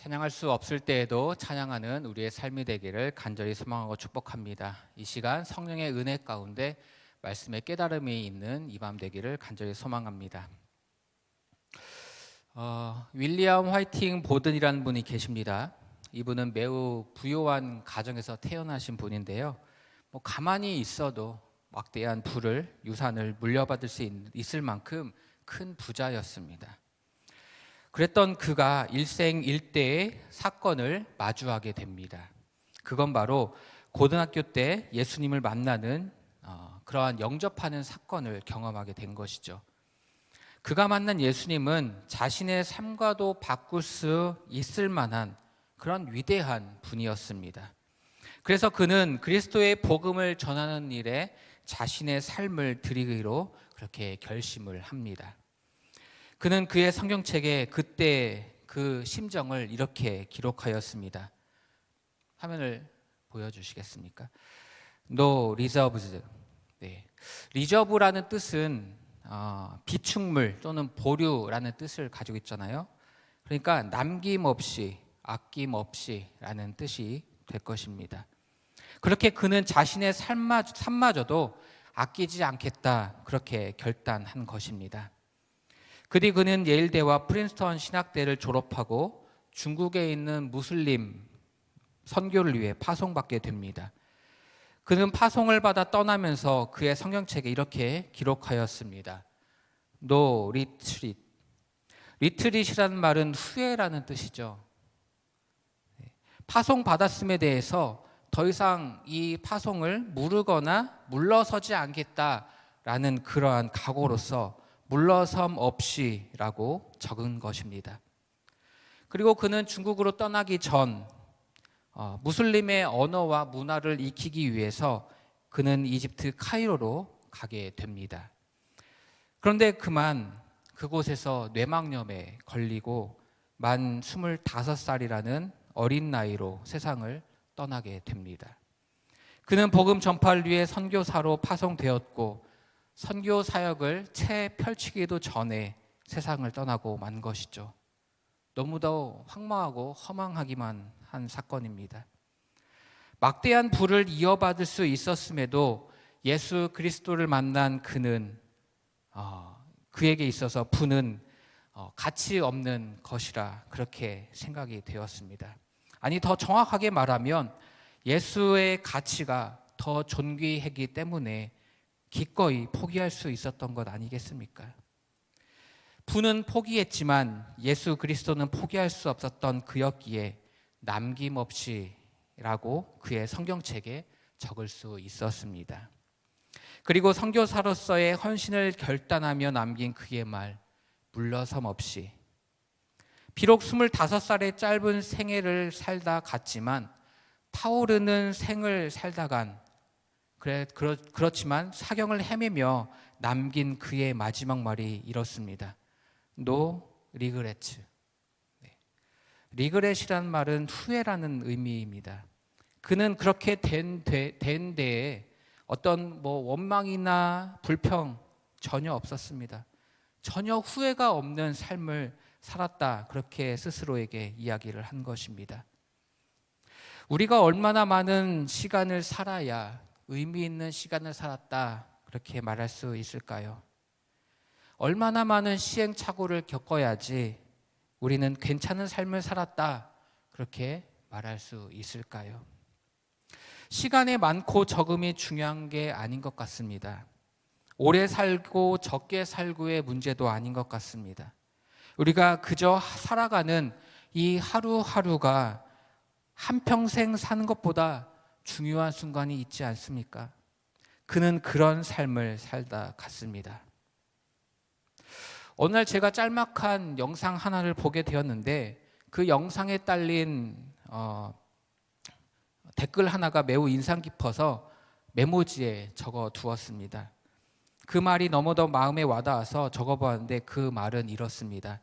찬양할 수 없을 때에도 찬양하는 우리의 삶이 되기를 간절히 소망하고 축복합니다. 이 시간 성령의 은혜 가운데 말씀의 깨달음이 있는 이 밤 되기를 간절히 소망합니다. 윌리엄 화이팅 보든이라는 분이 계십니다. 이분은 매우 부유한 가정에서 태어나신 분인데요. 가만히 있어도 막대한 부를, 유산을 물려받을 수 있을 만큼 큰 부자였습니다. 그랬던 그가 일생일대의 사건을 마주하게 됩니다. 그건 바로 고등학교 때 예수님을 만나는 그러한 영접하는 사건을 경험하게 된 것이죠. 그가 만난 예수님은 자신의 삶과도 바꿀 수 있을 만한 그런 위대한 분이었습니다. 그래서 그는 그리스도의 복음을 전하는 일에 자신의 삶을 드리기로 그렇게 결심을 합니다. 그는 그의 성경책에 그때 그 심정을 이렇게 기록하였습니다. 화면을 보여주시겠습니까? No reserves. 네. reserve라는 뜻은 비축물 또는 보류라는 뜻을 가지고 있잖아요. 그러니까 남김없이, 아낌없이라는 뜻이 될 것입니다. 그렇게 그는 자신의 삶마저도 아끼지 않겠다, 그렇게 결단한 것입니다. 그뒤 그는 예일대와 프린스턴 신학대를 졸업하고 중국에 있는 무슬림 선교를 위해 파송받게 됩니다. 그는 파송을 받아 떠나면서 그의 성경책에 이렇게 기록하였습니다. No retreat. 리트릿이라는 말은 후회라는 뜻이죠. 파송 받았음에 대해서 더 이상 이 파송을 무르거나 물러서지 않겠다라는 그러한 각오로서 물러섬 없이라고 적은 것입니다. 그리고 그는 중국으로 떠나기 전 무슬림의 언어와 문화를 익히기 위해서 그는 이집트 카이로로 가게 됩니다. 그런데 그만 그곳에서 뇌망염에 걸리고 만 25살이라는 어린 나이로 세상을 떠나게 됩니다. 그는 복음 전파를 위해 선교사로 파송되었고 선교 사역을 채 펼치기도 전에 세상을 떠나고 만 것이죠. 너무도 황망하고 허망하기만 한 사건입니다. 막대한 부를 이어받을 수 있었음에도 예수 그리스도를 만난 그는 그에게 있어서 부는 가치 없는 것이라 그렇게 생각이 되었습니다. 아니, 더 정확하게 말하면 예수의 가치가 더 존귀했기 때문에 기꺼이 포기할 수 있었던 것 아니겠습니까? 부는 포기했지만 예수 그리스도는 포기할 수 없었던 그였기에 남김없이라고 그의 성경책에 적을 수 있었습니다. 그리고 선교사로서의 헌신을 결단하며 남긴 그의 말, 물러섬 없이. 비록 25살의 짧은 생애를 살다 갔지만 타오르는 생을 살다 간 그렇지만 사경을 헤매며 남긴 그의 마지막 말이 이렇습니다. No regrets. 리그렛이라는 말은 후회라는 의미입니다. 그는 그렇게 된 데에 어떤 원망이나 불평 전혀 없었습니다. 전혀 후회가 없는 삶을 살았다, 그렇게 스스로에게 이야기를 한 것입니다. 우리가 얼마나 많은 시간을 살아야 의미 있는 시간을 살았다, 그렇게 말할 수 있을까요? 얼마나 많은 시행착오를 겪어야지 우리는 괜찮은 삶을 살았다, 그렇게 말할 수 있을까요? 시간의 많고 적음이 중요한 게 아닌 것 같습니다. 오래 살고 적게 살고의 문제도 아닌 것 같습니다. 우리가 그저 살아가는 이 하루하루가 한평생 사는 것보다 중요한 순간이 있지 않습니까? 그는 그런 삶을 살다 갔습니다. 어느 날 제가 짤막한 영상 하나를 보게 되었는데 그 영상에 딸린 댓글 하나가 매우 인상 깊어서 메모지에 적어 두었습니다. 그 말이 너무도 마음에 와닿아서 적어보았는데 그 말은 이렇습니다.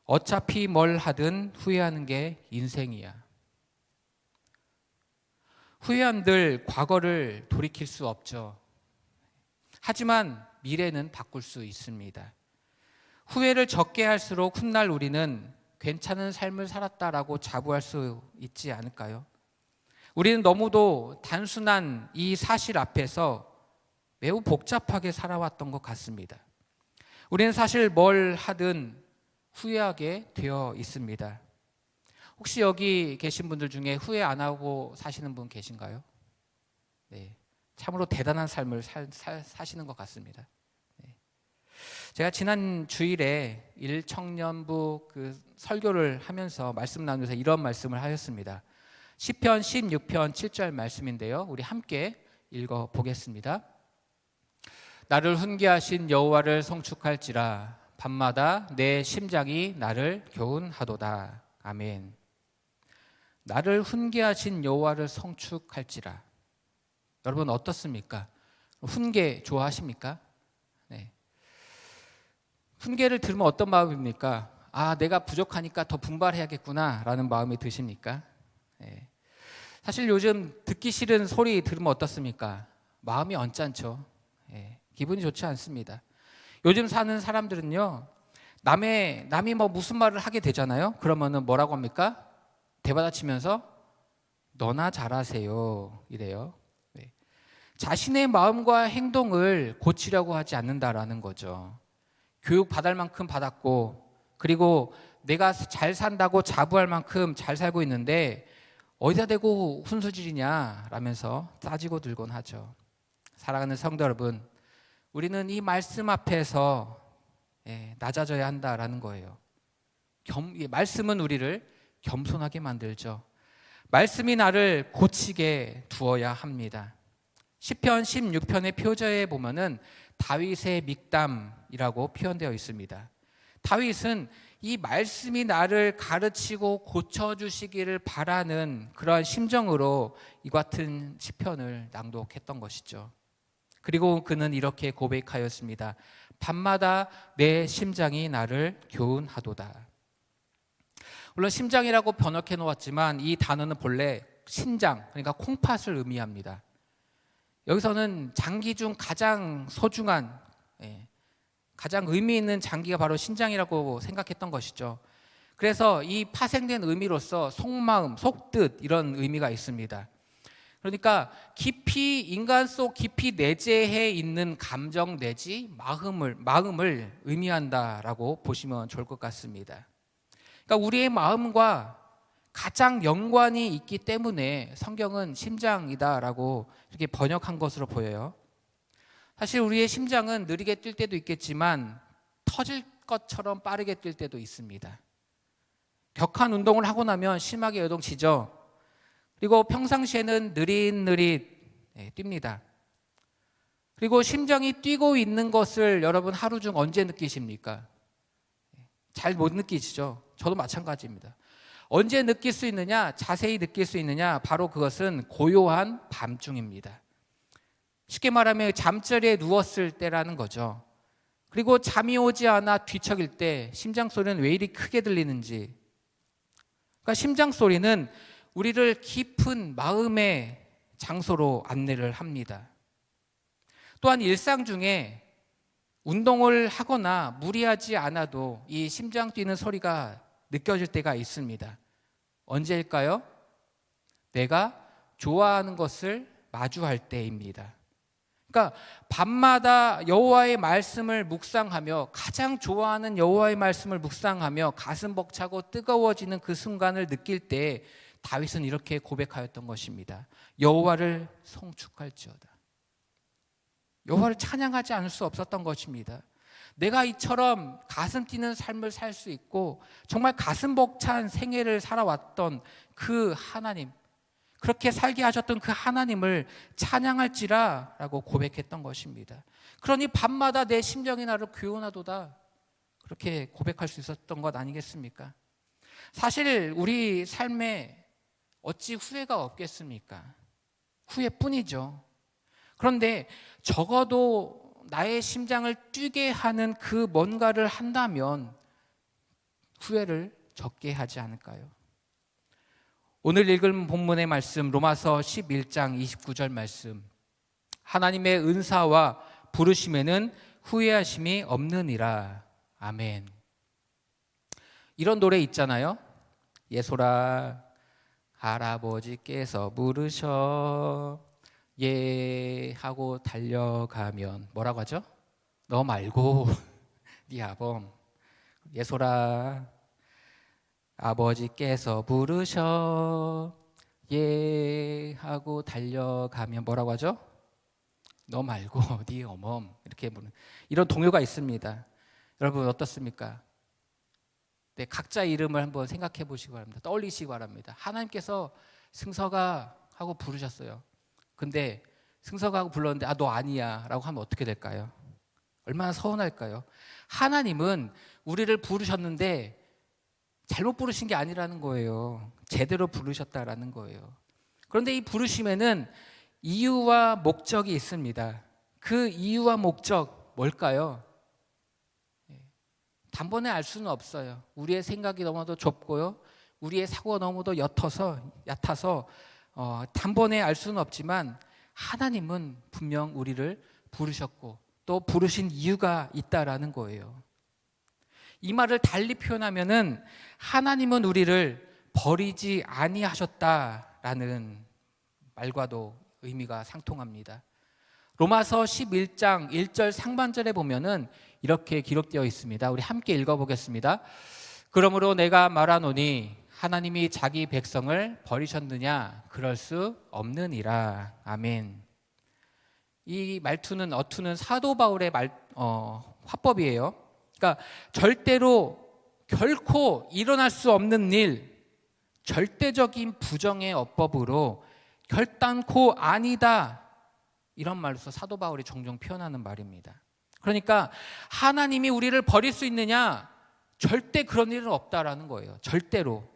어차피 뭘 하든 후회하는 게 인생이야. 후회한들 과거를 돌이킬 수 없죠. 하지만 미래는 바꿀 수 있습니다. 후회를 적게 할수록 훗날 우리는 괜찮은 삶을 살았다라고 자부할 수 있지 않을까요? 우리는 너무도 단순한 이 사실 앞에서 매우 복잡하게 살아왔던 것 같습니다. 우리는 사실 뭘 하든 후회하게 되어 있습니다. 혹시 여기 계신 분들 중에 후회 안 하고 사시는 분 계신가요? 네, 참으로 대단한 삶을 사시는 것 같습니다. 네. 제가 지난 주일에 일청년부 그 설교를 하면서 말씀 나누면서 이런 말씀을 하였습니다. 시편 16편 7절 말씀인데요. 우리 함께 읽어 보겠습니다. 나를 훈계하신 여호와를 송축할지라 밤마다 내 심장이 나를 교훈하도다. 아멘. 나를 훈계하신 여호와를 송축할지라. 여러분 어떻습니까? 훈계 좋아하십니까? 네. 훈계를 들으면 어떤 마음입니까? 아, 내가 부족하니까 더 분발해야겠구나 라는 마음이 드십니까? 네. 사실 요즘 듣기 싫은 소리 들으면 어떻습니까? 마음이 언짢죠. 네. 기분이 좋지 않습니다. 요즘 사는 사람들은요, 남이 뭐 무슨 말을 하게 되잖아요. 그러면은 뭐라고 합니까? 대받아치면서 너나 잘하세요 이래요. 네. 자신의 마음과 행동을 고치려고 하지 않는다라는 거죠. 교육 받을 만큼 받았고, 그리고 내가 잘 산다고 자부할 만큼 잘 살고 있는데 어디다 대고 훈수질이냐 라면서 따지고 들곤 하죠. 사랑하는 성도 여러분, 우리는 이 말씀 앞에서 낮아져야 한다라는 거예요. 말씀은 우리를 겸손하게 만들죠. 말씀이 나를 고치게 두어야 합니다. 시편 16편의 표제에 보면은 다윗의 믹담이라고 표현되어 있습니다. 다윗은 이 말씀이 나를 가르치고 고쳐주시기를 바라는 그러한 심정으로 이 같은 시편을 낭독했던 것이죠. 그리고 그는 이렇게 고백하였습니다. 밤마다 내 심장이 나를 교훈하도다. 물론 심장이라고 번역해 놓았지만 이 단어는 본래 신장, 그러니까 콩팥을 의미합니다. 여기서는 장기 중 가장 소중한, 가장 의미 있는 장기가 바로 신장이라고 생각했던 것이죠. 그래서 이 파생된 의미로서 속마음, 속뜻 이런 의미가 있습니다. 그러니까 깊이 인간 속 깊이 내재해 있는 감정 내지 마음을 의미한다라고 보시면 좋을 것 같습니다. 그러니까 우리의 마음과 가장 연관이 있기 때문에 성경은 심장이다라고 이렇게 번역한 것으로 보여요. 사실 우리의 심장은 느리게 뛸 때도 있겠지만 터질 것처럼 빠르게 뛸 때도 있습니다. 격한 운동을 하고 나면 심하게 요동치죠. 그리고 평상시에는 느릿느릿 뜁니다. 그리고 심장이 뛰고 있는 것을 여러분 하루 중 언제 느끼십니까? 잘 못 느끼시죠? 저도 마찬가지입니다. 언제 느낄 수 있느냐? 자세히 느낄 수 있느냐? 바로 그것은 고요한 밤중입니다. 쉽게 말하면 잠자리에 누웠을 때라는 거죠. 그리고 잠이 오지 않아 뒤척일 때 심장 소리는 왜 이리 크게 들리는지. 그러니까 심장 소리는 우리를 깊은 마음의 장소로 안내를 합니다. 또한 일상 중에 운동을 하거나 무리하지 않아도 이 심장 뛰는 소리가 느껴질 때가 있습니다. 언제일까요? 내가 좋아하는 것을 마주할 때입니다. 그러니까 밤마다 여호와의 말씀을 묵상하며 가장 좋아하는 여호와의 말씀을 묵상하며 가슴 벅차고 뜨거워지는 그 순간을 느낄 때 다윗은 이렇게 고백하였던 것입니다. 여호와를 송축할지어다. 여호와를 찬양하지 않을 수 없었던 것입니다. 내가 이처럼 가슴 뛰는 삶을 살 수 있고 정말 가슴 벅찬 생애를 살아왔던 그 하나님, 그렇게 살게 하셨던 그 하나님을 찬양할지라 라고 고백했던 것입니다. 그러니 밤마다 내 심정이 나를 교훈하도다, 그렇게 고백할 수 있었던 것 아니겠습니까? 사실 우리 삶에 어찌 후회가 없겠습니까? 후회뿐이죠. 그런데 적어도 나의 심장을 뛰게 하는 그 뭔가를 한다면 후회를 적게 하지 않을까요? 오늘 읽은 본문의 말씀 로마서 11장 29절 말씀, 하나님의 은사와 부르심에는 후회하심이 없느니라. 아멘. 이런 노래 있잖아요. 예솔아 할아버지께서 부르셔 예 하고 달려가면 뭐라고 하죠? 너 말고 네 아범. 예솔아 아버지께서 부르셔 예 하고 달려가면 뭐라고 하죠? 너 말고 네 어멈. 이렇게 부르는 이런 동요가 있습니다. 여러분 어떻습니까? 네, 각자 이름을 한번 생각해 보시기 바랍니다. 떠올리시기 바랍니다. 하나님께서 승서가 하고 부르셨어요. 근데 승서가 하고 불렀는데 너 아니야 라고 하면 어떻게 될까요? 얼마나 서운할까요? 하나님은 우리를 부르셨는데 잘못 부르신 게 아니라는 거예요. 제대로 부르셨다라는 거예요. 그런데 이 부르심에는 이유와 목적이 있습니다. 그 이유와 목적 뭘까요? 단번에 알 수는 없어요. 우리의 생각이 너무도 좁고요. 우리의 사고가 너무도 얕아서 단번에 알 수는 없지만 하나님은 분명 우리를 부르셨고 또 부르신 이유가 있다라는 거예요. 이 말을 달리 표현하면은 하나님은 우리를 버리지 아니하셨다라는 말과도 의미가 상통합니다. 로마서 11장 1절 상반절에 보면은 이렇게 기록되어 있습니다. 우리 함께 읽어보겠습니다. 그러므로 내가 말하노니 하나님이 자기 백성을 버리셨느냐? 그럴 수 없느니라. 아멘. 이 말투는 어투는 사도 바울의 화법이에요. 그러니까 절대로 결코 일어날 수 없는 일, 절대적인 부정의 어법으로 결단코 아니다. 이런 말로서 사도 바울이 종종 표현하는 말입니다. 그러니까 하나님이 우리를 버릴 수 있느냐? 절대 그런 일은 없다라는 거예요. 절대로.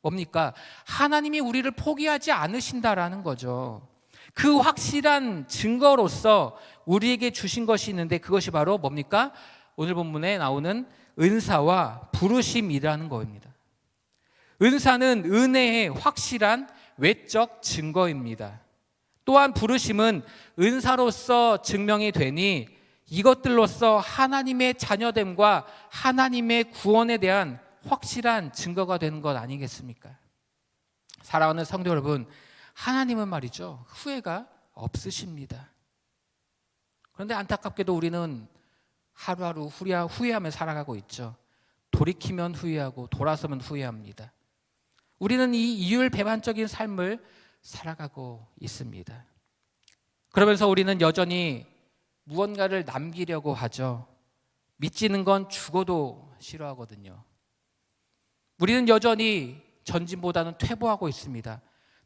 뭡니까? 하나님이 우리를 포기하지 않으신다라는 거죠. 그 확실한 증거로서 우리에게 주신 것이 있는데 그것이 바로 뭡니까? 오늘 본문에 나오는 은사와 부르심이라는 겁니다. 은사는 은혜의 확실한 외적 증거입니다. 또한 부르심은 은사로서 증명이 되니 이것들로서 하나님의 자녀됨과 하나님의 구원에 대한 확실한 증거가 되는 것 아니겠습니까? 사랑하는 성도 여러분, 하나님은 말이죠, 후회가 없으십니다. 그런데 안타깝게도 우리는 하루하루 후회하며 살아가고 있죠. 돌이키면 후회하고 돌아서면 후회합니다. 우리는 이 이율배반적인 삶을 살아가고 있습니다. 그러면서 우리는 여전히 무언가를 남기려고 하죠. 믿지는 건 죽어도 싫어하거든요. 우리는 여전히 전진보다는 퇴보하고 있습니다.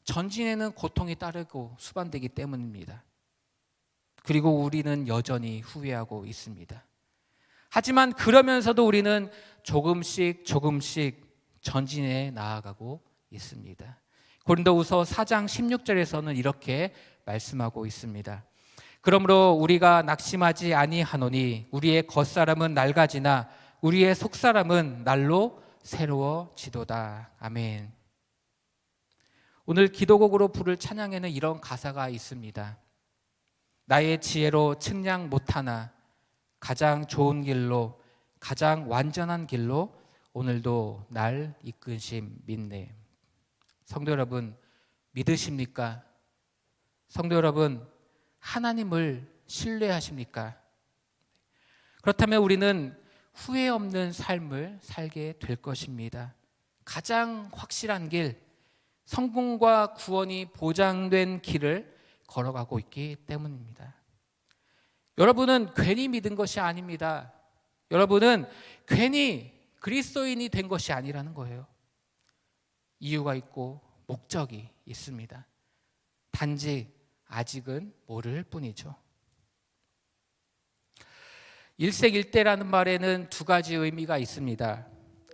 전진에는 고통이 따르고 수반되기 때문입니다. 그리고 우리는 여전히 후회하고 있습니다. 하지만 그러면서도 우리는 조금씩 전진해 나아가고 있습니다. 고린도후서 4장 16절에서는 이렇게 말씀하고 있습니다. 그러므로 우리가 낙심하지 아니하노니 우리의 겉사람은 낡아지나 우리의 속사람은 날로 새로워지도다. 아멘. 오늘 기도곡으로 부를 찬양에는 이런 가사가 있습니다. 나의 지혜로 측량 못하나 가장 좋은 길로 가장 완전한 길로 오늘도 날 이끄심 믿네. 성도 여러분, 믿으십니까? 성도 여러분, 하나님을 신뢰하십니까? 그렇다면 우리는 후회 없는 삶을 살게 될 것입니다. 가장 확실한 길, 성공과 구원이 보장된 길을 걸어가고 있기 때문입니다. 여러분은 괜히 믿은 것이 아닙니다. 여러분은 괜히 그리스도인이 된 것이 아니라는 거예요. 이유가 있고 목적이 있습니다. 단지 아직은 모를 뿐이죠. 일생일대라는 말에는 두 가지 의미가 있습니다.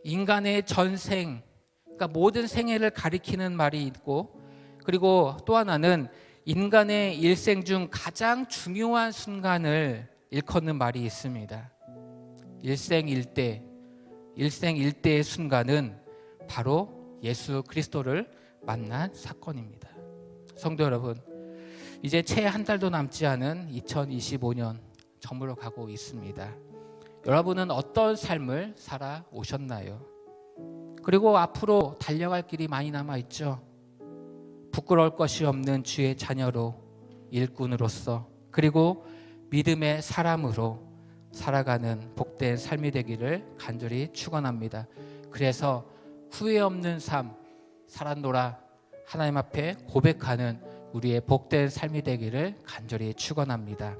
인간의 전생, 그러니까 모든 생애를 가리키는 말이 있고, 그리고 또 하나는 인간의 일생 중 가장 중요한 순간을 일컫는 말이 있습니다. 일생일대의 순간은 바로 예수 그리스도를 만난 사건입니다. 성도 여러분, 이제 채 한 달도 남지 않은 2025년 저물어 가고 있습니다. 여러분은 어떤 삶을 살아오셨나요? 그리고 앞으로 달려갈 길이 많이 남아 있죠. 부끄러울 것이 없는 주의 자녀로, 일꾼으로서, 그리고 믿음의 사람으로 살아가는 복된 삶이 되기를 간절히 축원합니다. 그래서 후회 없는 삶 살았노라 하나님 앞에 고백하는 우리의 복된 삶이 되기를 간절히 축원합니다.